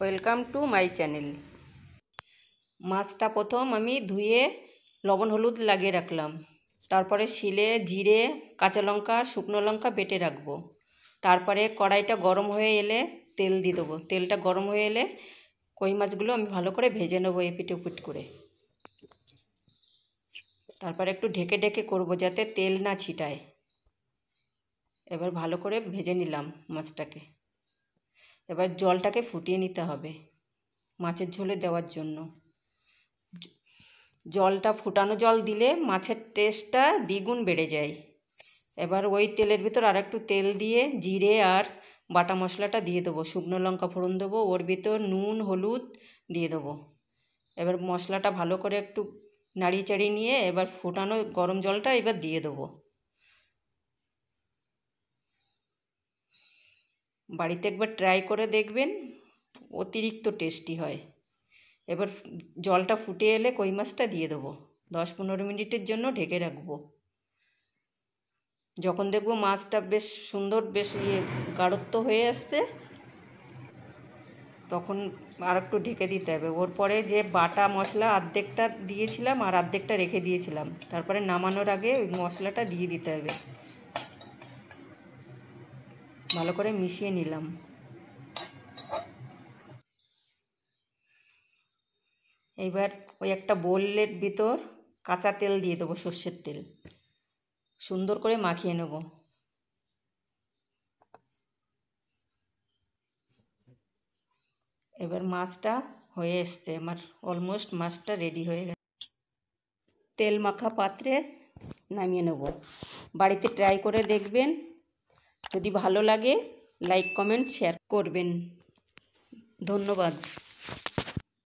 Welcome to my channel. মাছটা প্রথম আমি ধুয়ে লবণ হলুদ লাগিয়ে রাখলাম। তারপরে শিলে জিরে, কাঁচা লঙ্কা, শুকনো লঙ্কা বেটে রাখবো। তারপরে কড়াইটা গরম হয়ে এলে তেল দিয়ে দেবো। তেলটা গরম হয়ে এলে কই মাছগুলো আমি ভালো করে ভেজে নেবো এপিট ওপিট করে। তারপরে একটু ঢেকে ঢেকে করবো যাতে তেল না ছিটায়। এবার ভালো করে ভেজে নিলাম মাছটাকে। এবার জলটাকে ফুটিয়ে নিতে হবে মাছের ঝোলে দেওয়ার জন্য। জলটা ফুটানো জল দিলে মাছের টেস্টটা দ্বিগুণ বেড়ে যায়। এবার ওই তেলের ভিতর আর একটু তেল দিয়ে জিরে আর বাটা মশলাটা দিয়ে দেবো, শুকনো লঙ্কা ফোড়ন দেবো, ওর ভিতর নুন হলুদ দিয়ে দেবো। এবার মশলাটা ভালো করে একটু নাড়িয়ে চাড়িয়ে নিয়ে এবার ফুটানো গরম জলটা এবার দিয়ে দেবো। বাড়িতে একবার ট্রাই করে দেখবেন, অতিরিক্ত টেস্টি হয়। এবার জলটা ফুটে এলে কই মাছটা দিয়ে দেবো। 10-15 মিনিটের জন্য ঢেকে রাখবো। যখন দেখবো মাছটা বেশ সুন্দর, বেশ গাঢ়ত্ব হয়ে আসছে, তখন আর একটু ঢেকে দিতে হবে। ওর পরে যে বাটা মশলা অর্ধেকটা দিয়েছিলাম আর অর্ধেকটা রেখে দিয়েছিলাম, তারপরে নামানোর আগে ওই মশলাটা দিয়ে দিতে হবে। ভালো করে মিশিয়ে নিলাম। এইবার ওই একটা বোলের ভিতর কাঁচা তেল দিয়ে দেবো, সর্ষের তেল, সুন্দর করে মাখিয়ে নেব। এবার মাছটা হয়ে এসছে আমার, অলমোস্ট মাছটা রেডি হয়ে গেছে। তেল মাখা পাত্রে নামিয়ে নেব। বাড়িতে ট্রাই করে দেখবেন। যদি ভালো লাগে লাইক কমেন্ট শেয়ার করবেন। ধন্যবাদ।